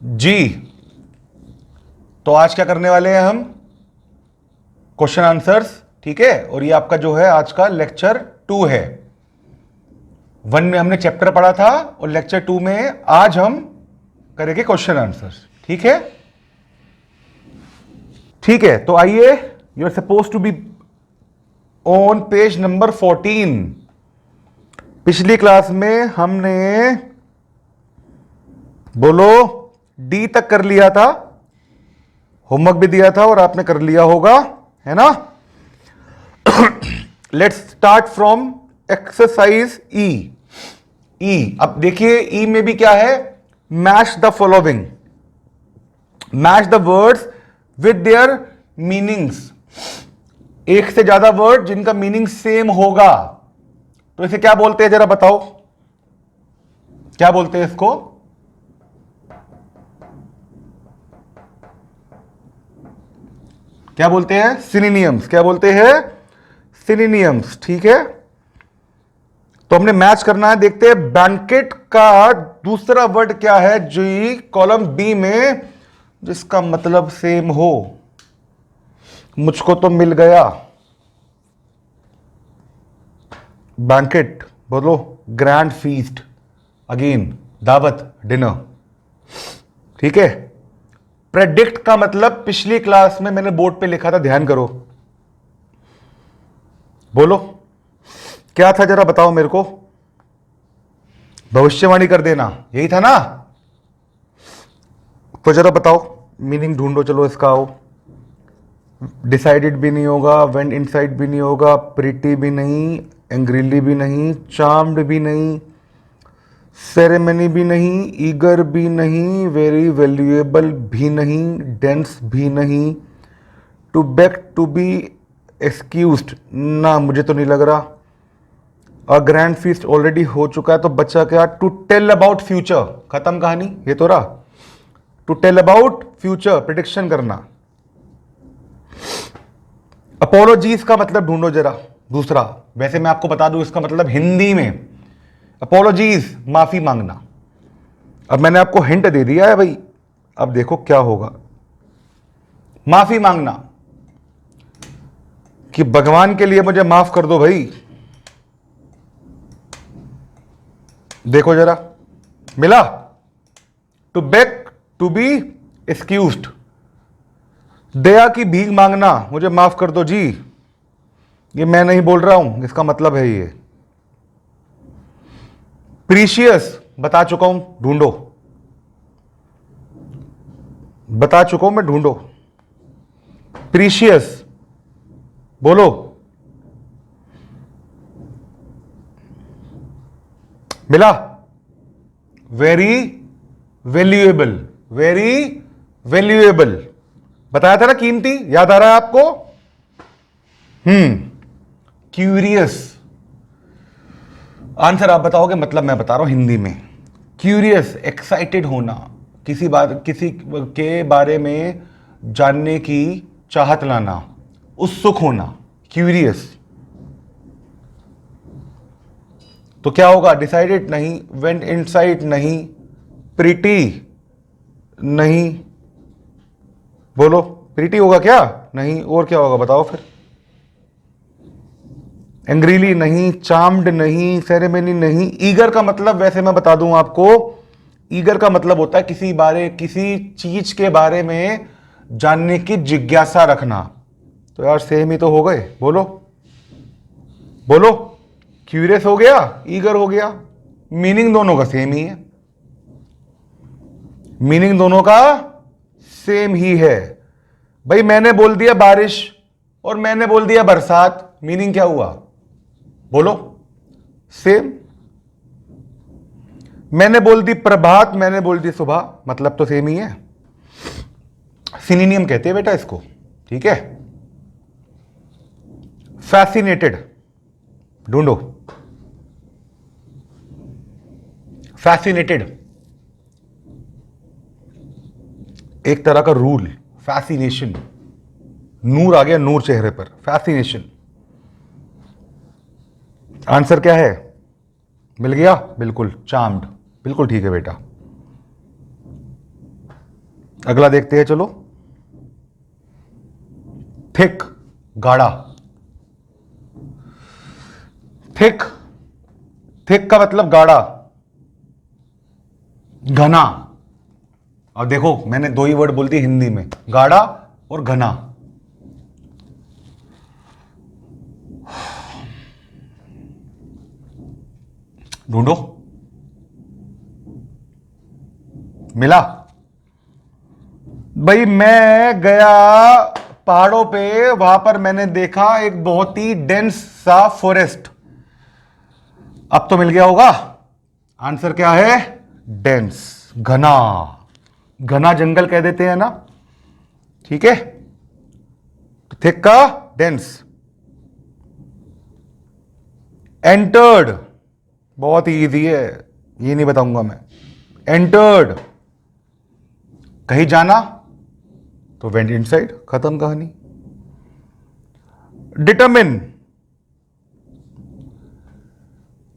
जी। तो आज क्या करने वाले हैं हम? क्वेश्चन आंसर्स, ठीक है। और ये आपका जो है आज का लेक्चर 2 है। 1 में हमने चैप्टर पढ़ा था और लेक्चर 2 में आज हम करेंगे क्वेश्चन आंसर्स, ठीक है। ठीक है, तो आइए, you are suppose to be on page number 14। पिछली क्लास में हमने बोलो डी तक कर लिया था, होमवर्क भी दिया था और आपने कर लिया होगा, है ना। Let's start from exercise E. E, अब देखिए ई में भी क्या है, match the following, match the words with their meanings. एक से ज्यादा वर्ड जिनका मीनिंग सेम होगा तो इसे क्या बोलते हैं, जरा बताओ क्या बोलते हैं इसको? क्या बोलते हैं? सिनोनिम्स। क्या बोलते हैं? सिनोनिम्स, ठीक है। तो हमने मैच करना है, देखते हैं बैंकेट का दूसरा वर्ड क्या है जी कॉलम बी में जिसका मतलब सेम हो। मुझको तो मिल गया बैंकेट, बोलो ग्रैंड फीस्ट, अगेन दावत, डिनर, ठीक है। प्रेडिक्ट का मतलब पिछली क्लास में मैंने बोर्ड पे लिखा था, ध्यान करो, बोलो क्या था, जरा बताओ मेरे को। भविष्यवाणी कर देना, यही था ना। तो जरा बताओ, मीनिंग ढूंढो, चलो इसका। आओ, डिसाइडेड भी नहीं होगा, वेंट इनसाइड भी नहीं होगा, प्रिटी भी नहीं, एंग्रीली भी नहीं, चार्म्ड भी नहीं, सेरेमनी भी नहीं, ईगर भी नहीं, वेरी वैल्यूएबल भी नहीं, डेंस भी नहीं, to beg to be excused ना, मुझे तो नहीं लग रहा। अ ग्रैंड फीस्ट ऑलरेडी हो चुका है, तो बच्चा क्या? टू टेल अबाउट फ्यूचर, खत्म कहानी, ये तो रहा। To tell about future, prediction करना। अपोलॉजीज का मतलब ढूंढो जरा दूसरा। वैसे मैं आपको बता दूं इसका मतलब हिंदी में अपोलॉजीज माफी मांगना। अब मैंने आपको हिंट दे दिया है भाई, अब देखो क्या होगा। माफी मांगना कि भगवान के लिए मुझे माफ कर दो भाई। देखो जरा, मिला। To beg to be excused, दया की भीख मांगना, मुझे माफ कर दो जी। ये मैं नहीं बोल रहा हूं, इसका मतलब है ये। प्रीशियस बता चुका हूं, ढूंढो, बता चुका हूं मैं, ढूंढो। प्रीशियस बोलो, मिला। वेरी वैल्यूएबल, वेरी वैल्यूएबल बताया था ना, कीमती, याद आ रहा है आपको? क्यूरियस, आंसर आप बताओगे, मतलब मैं बता रहा हूं हिंदी में। क्यूरियस, एक्साइटेड होना, किसी के बारे में जानने की चाहत लाना, उत्सुक होना, क्यूरियस। तो क्या होगा? डिसाइडेड नहीं, वेंट इनसाइड नहीं, प्रीटी नहीं, बोलो प्रीटी होगा क्या? नहीं, और क्या होगा बताओ फिर? एंग्रीली नहीं, चार्म्ड नहीं, सेरेमनी नहीं। ईगर का मतलब वैसे मैं बता दूं आपको, ईगर का मतलब होता है किसी चीज के बारे में जानने की जिज्ञासा रखना। तो यार सेम ही तो हो गए, बोलो बोलो। क्यूरियस हो गया, ईगर हो गया, मीनिंग दोनों का सेम ही है, मीनिंग दोनों का सेम ही है भाई। मैंने बोल दिया बारिश और मैंने बोल दिया बरसात, मीनिंग क्या हुआ? बोलो, सेम। मैंने बोल दी प्रभात, मैंने बोल दी सुबह, मतलब तो सेम ही है। सिनोनिम कहते हैं बेटा इसको, ठीक है। फैसिनेटेड ढूंढो, फैसिनेटेड एक तरह का रूल, फैसिनेशन, नूर आ गया, नूर चेहरे पर, फैसिनेशन। आंसर क्या है? मिल गया, बिल्कुल, चार्म्ड, बिल्कुल ठीक है बेटा। अगला देखते हैं, चलो। थिक, गाढ़ा। थिक, थिक का मतलब गाढ़ा, घना। और देखो मैंने दो ही वर्ड बोल दिए हिंदी में, गाढ़ा और घना। ढूंढो, मिला? भाई मैं गया पहाड़ों पे, वहां पर मैंने देखा एक बहुत ही डेंस सा फॉरेस्ट। अब तो मिल गया होगा। आंसर क्या है? डेंस, घना। घना जंगल कह देते हैं ना, ठीक है। थिक का डेंस। एंटर्ड, बहुत ही इजी है, ये नहीं बताऊंगा मैं। एंटर्ड, कहीं जाना, तो वेंट इनसाइड, खत्म कहानी। डिटरमिन,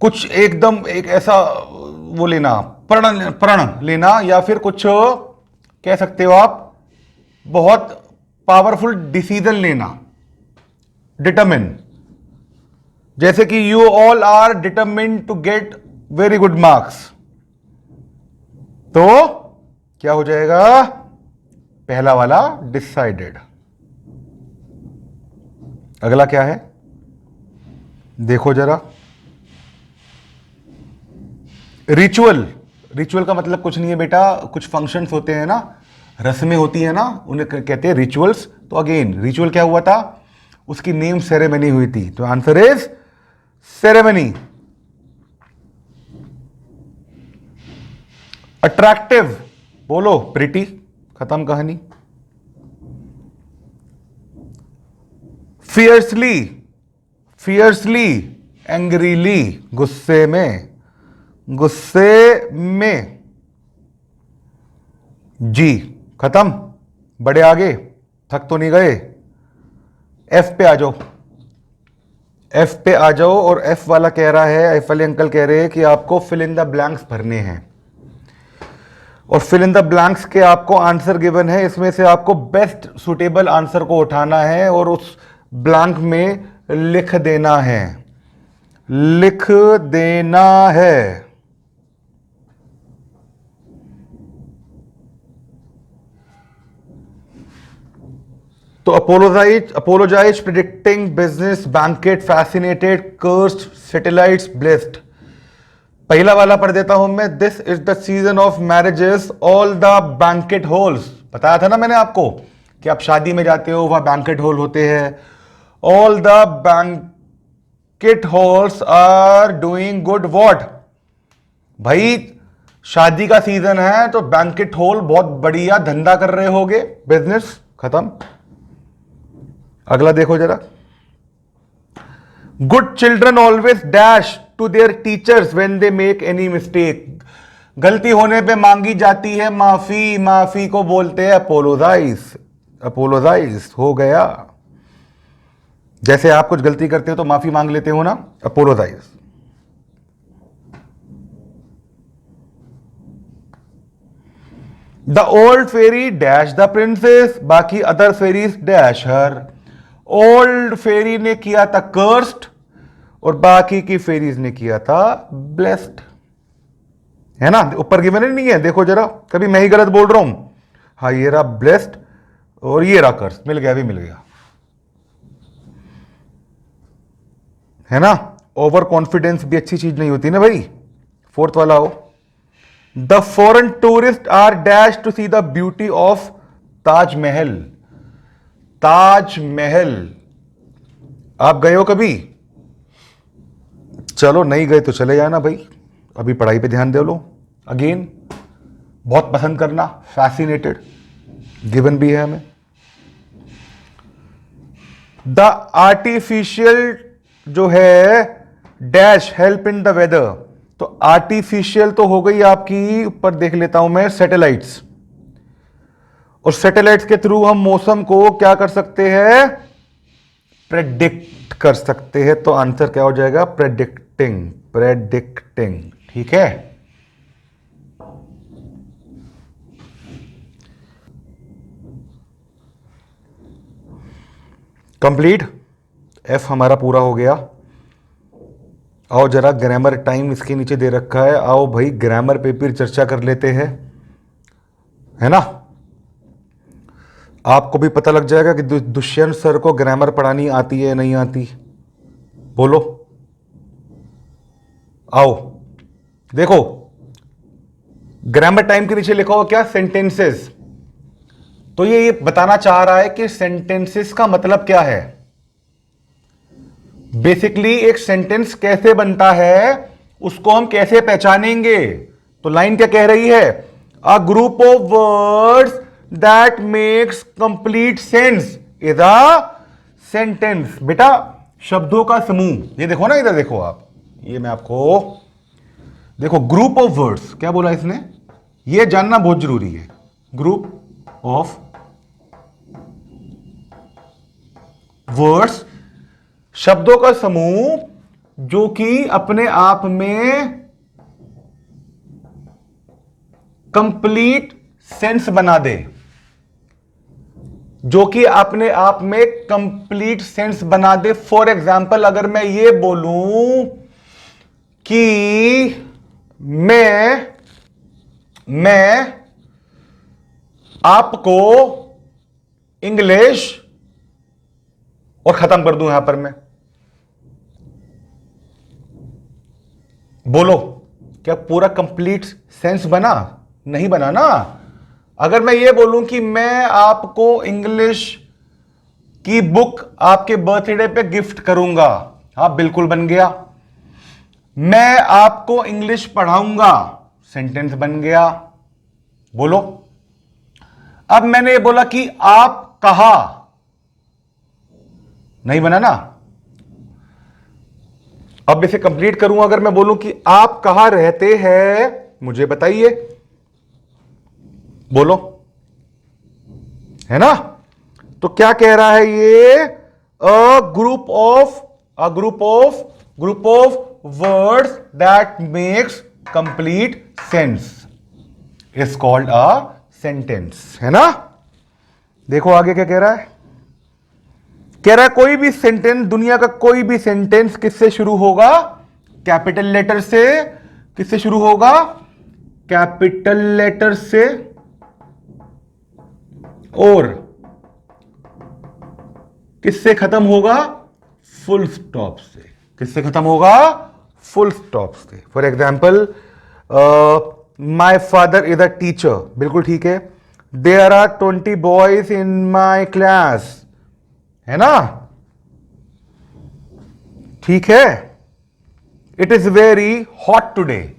कुछ एकदम एक ऐसा वो लेना, प्रण लेना, या फिर कुछ कह सकते हो आप बहुत पावरफुल डिसीजन लेना। डिटरमिन, जैसे कि you all are determined to get very good marks, तो क्या हो जाएगा? पहला वाला डिसाइडेड। अगला क्या है देखो जरा। रिचुअल, रिचुअल का मतलब कुछ नहीं है बेटा, कुछ फंक्शंस होते हैं ना, रस्में होती है ना, उन्हें कहते हैं रिचुअल्स। तो अगेन रिचुअल क्या हुआ था? उसकी नेम सेरेमनी हुई थी, तो आंसर इज सेरेमनी। अट्रैक्टिव, बोलो प्रिटी, खत्म कहानी। फियर्सली, फियर्सली, एंग्रीली, गुस्से में, गुस्से में। जी, खत्म। बड़े आगे, थक तो नहीं गए? एफ पे आ जाओ, एफ पे आ जाओ। और एफ वाला कह रहा है, एफ वाले अंकल कह रहे हैं कि आपको फिल इन द ब्लैंक्स भरने हैं, और फिल इन द ब्लैंक्स के आपको आंसर गिवन है, इसमें से आपको बेस्ट सुटेबल आंसर को उठाना है और उस ब्लैंक में लिख देना है, लिख देना है। तो apologize, predicting, business, banquet, fascinated, cursed, satellites, blessed. पहला वाला पढ़ देता हूं मैं। This is the season of marriages, all the banquet halls. बताया था ना मैंने आपको कि आप शादी में जाते हो, वहां बैंकेट हॉल होते हैं। All the banquet halls are doing good what? भाई शादी का सीजन है तो बैंकेट हॉल बहुत बढ़िया धंधा कर रहे होगे, बिजनेस। खत्म। अगला देखो जरा। Good children always dash to their teachers when they make any mistake. गलती होने पे मांगी जाती है माफी, माफी को बोलते हैं अपोलोजाइज। अपोलोजाइज हो गया, जैसे आप कुछ गलती करते हो तो माफी मांग लेते हो ना, apologise. The old fairy dash the princess, बाकी other fairies dash her. Old fairy ने किया था कर्स्ड और बाकी की फेरीज ने किया था ब्लेस्ड, है ना। ऊपर गिवन नहीं है, देखो जरा, कभी मैं ही गलत बोल रहा हूं। हाँ, ये रहा ब्लेस्ड और ये रहा कर्स्ड, मिल गया, भी मिल गया, है ना। ओवर कॉन्फिडेंस भी अच्छी चीज नहीं होती ना भाई। फोर्थ वाला हो। The foreign tourist are dash to see the beauty of Taj Mahal. Taj Mahal आप गए हो कभी? चलो नहीं गए तो चले जाना भाई, अभी पढ़ाई पे ध्यान दे लो। अगेन बहुत पसंद करना, फैसिनेटेड, गिवन भी है हमें। द आर्टिफिशियल जो है dash help in the weather, तो आर्टिफिशियल तो हो गई आपकी, ऊपर देख लेता हूं मैं, सैटेलाइट्स। और सैटेलाइट्स के थ्रू हम मौसम को क्या कर सकते हैं? प्रेडिक्ट कर सकते हैं। तो आंसर क्या हो जाएगा? प्रेडिक्टिंग, प्रेडिक्टिंग, ठीक है। कंप्लीट। एफ हमारा पूरा हो गया। आओ जरा ग्रामर टाइम इसके नीचे दे रखा है, आओ भाई ग्रामर पे फिर चर्चा कर लेते हैं, है ना। आपको भी पता लग जाएगा कि दुष्यंत सर को ग्रामर पढ़ानी आती है नहीं आती। बोलो, आओ देखो ग्रामर टाइम के नीचे लिखा हुआ क्या, सेंटेंसेस। तो ये बताना चाह रहा है कि सेंटेंसेस का मतलब क्या है। बेसिकली एक सेंटेंस कैसे बनता है, उसको हम कैसे पहचानेंगे। तो लाइन क्या कह रही है, a group of words that makes complete sense is a sentence. बेटा शब्दों का समूह, ये देखो ना, इधर देखो आप, ये मैं आपको देखो, ग्रुप ऑफ वर्ड्स क्या बोला इसने, ये जानना बहुत जरूरी है। ग्रुप ऑफ वर्ड्स, शब्दों का समूह जो कि अपने आप में कंप्लीट सेंस बना दे, जो कि अपने आप में कंप्लीट सेंस बना दे। फॉर एग्जाम्पल अगर मैं ये बोलूं कि मैं आपको इंग्लिश, और खत्म कर दूं यहां पर मैं, बोलो क्या पूरा कंप्लीट सेंस बना? नहीं बना ना। अगर मैं ये बोलूं कि मैं आपको इंग्लिश की बुक आपके बर्थडे पे गिफ्ट करूंगा, हाँ बिल्कुल बन गया। मैं आपको इंग्लिश पढ़ाऊंगा, सेंटेंस बन गया। बोलो, अब मैंने ये बोला कि आप कहा, नहीं बना ना। अब इसे कंप्लीट करूंगा, अगर मैं बोलूं कि आप कहां रहते हैं मुझे बताइए, बोलो, है ना। तो क्या कह रहा है ये, group of words that makes complete sense is called a sentence, है ना। देखो आगे क्या कह रहा है, कह रहा है कोई भी सेंटेंस, दुनिया का कोई भी सेंटेंस किससे शुरू होगा, कैपिटल लेटर से। किससे शुरू होगा, कैपिटल लेटर से, और किससे खत्म होगा, फुल स्टॉप से। किससे खत्म होगा, फुल स्टॉप से। For example, my father is a teacher, बिल्कुल ठीक है। There are 20 boys in my class, है ना, ठीक है। It is very hot today,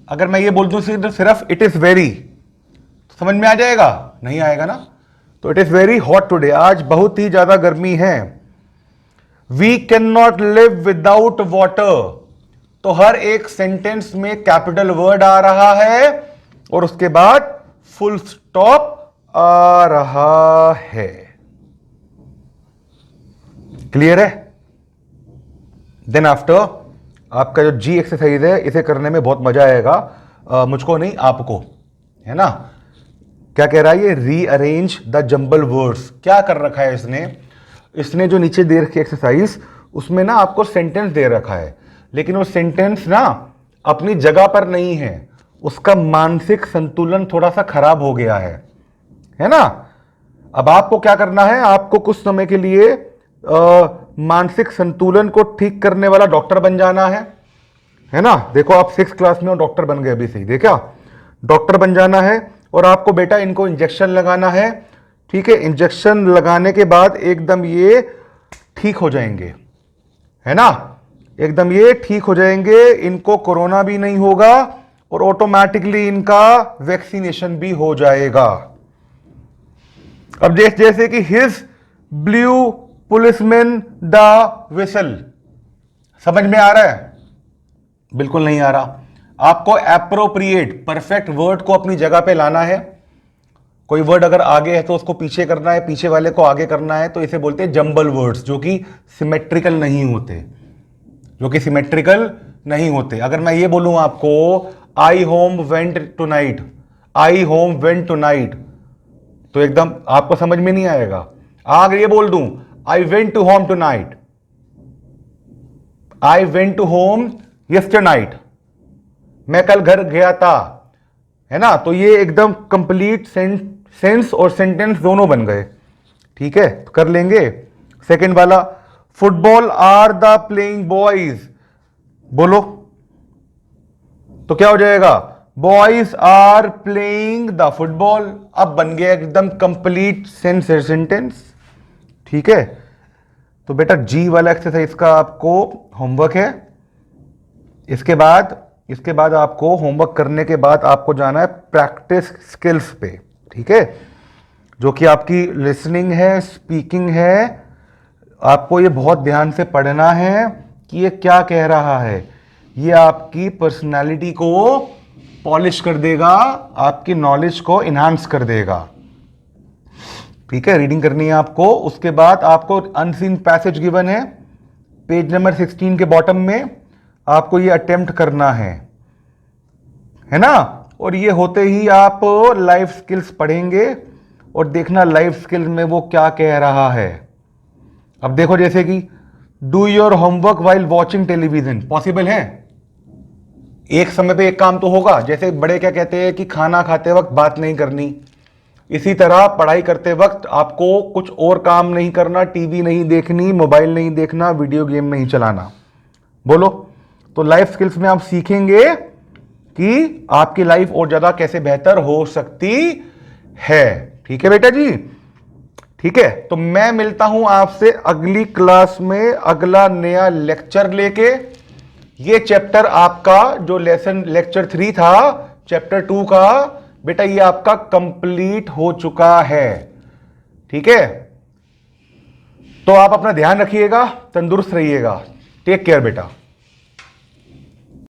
अगर मैं ये बोल दूं सिर्फ इट इज वेरी, तो समझ में आ जाएगा, नहीं आएगा ना। तो it is very hot today, आज बहुत ही ज्यादा गर्मी है। We can not live without water, तो हर एक सेंटेंस में कैपिटल वर्ड आ रहा है और उसके बाद फुल स्टॉप आ रहा है। क्लियर है। देन आफ्टर, आपका जो जी एक्सरसाइज है, इसे करने में बहुत मजा आएगा, मुझको नहीं आपको, है ना। क्या कह रहा है ये, रीअरेंज द जंबल वर्ड्स। क्या कर रखा है इसने जो नीचे दे रखी एक्सरसाइज, उसमें ना आपको सेंटेंस दे रखा है, लेकिन वो सेंटेंस ना अपनी जगह पर नहीं है, उसका मानसिक संतुलन थोड़ा सा खराब हो गया है ना। अब आपको क्या करना है, आपको कुछ समय के लिए मानसिक संतुलन को ठीक करने वाला डॉक्टर बन जाना है ना। देखो आप 6th क्लास में हो, डॉक्टर बन गए अभी से ही, देखा, डॉक्टर बन जाना है। और आपको बेटा इनको इंजेक्शन लगाना है, ठीक है। इंजेक्शन लगाने के बाद एकदम ये ठीक हो जाएंगे, है ना, एकदम ये ठीक हो जाएंगे, इनको कोरोना भी नहीं होगा और ऑटोमेटिकली इनका वैक्सीनेशन भी हो जाएगा। अब जैसे कि his blue policeman the whistle, समझ में आ रहा है, बिल्कुल नहीं आ रहा। आपको एप्रोप्रिएट परफेक्ट वर्ड को अपनी जगह पे लाना है। कोई वर्ड अगर आगे है तो उसको पीछे करना है, पीछे वाले को आगे करना है, तो इसे बोलते हैं जंबल वर्ड्स, जो कि सिमेट्रिकल नहीं होते, अगर मैं ये बोलूं आपको, I home went tonight, तो एकदम आपको समझ में नहीं आएगा। अगर ये बोल दूं I went to home tonight, I went to home yesternight, मैं कल घर गया था, है ना। तो ये एकदम कंप्लीट सेंस और सेंटेंस दोनों बन गए, ठीक है। तो कर लेंगे। सेकंड वाला, football are the playing boys, बोलो तो क्या हो जाएगा, boys are playing the football. अब बन गया एकदम कंप्लीट सेंस और सेंटेंस, ठीक है। तो बेटा जी वाला एक्सरसाइज का आपको होमवर्क है। इसके बाद आपको होमवर्क करने के बाद आपको जाना है प्रैक्टिस स्किल्स पे, ठीक है, जो कि आपकी लिसनिंग है, स्पीकिंग है। आपको ये बहुत ध्यान से पढ़ना है कि ये क्या कह रहा है। ये आपकी पर्सनालिटी को पॉलिश कर देगा, आपकी नॉलेज को इन्हांस कर देगा, ठीक है। रीडिंग करनी है आपको। उसके बाद आपको अनसीन पैसेज गिवन है पेज नंबर 16 के बॉटम में, आपको ये अटेम्प्ट करना है ना। और ये होते ही आप लाइफ स्किल्स पढ़ेंगे और देखना लाइफ स्किल्स में वो क्या कह रहा है। अब देखो, जैसे कि do your homework while watching television, possible है, एक समय पे एक काम तो होगा। जैसे बड़े क्या कहते हैं कि खाना खाते वक्त बात नहीं करनी, इसी तरह पढ़ाई करते वक्त आपको कुछ और काम नहीं करना, टीवी नहीं देखनी, मोबाइल नहीं देखना, वीडियो गेम नहीं चलाना, बोलो। तो लाइफ स्किल्स में आप सीखेंगे कि आपकी लाइफ और ज्यादा कैसे बेहतर हो सकती है, ठीक है बेटा जी, ठीक है। तो मैं मिलता हूं आपसे अगली क्लास में अगला नया लेक्चर लेके। ये चैप्टर आपका जो लेक्चर 3 था, चैप्टर 2 का, बेटा ये आपका कंप्लीट हो चुका है, ठीक है। तो आप अपना ध्यान रखिएगा, तंदुरुस्त रहिएगा। टेक केयर बेटा।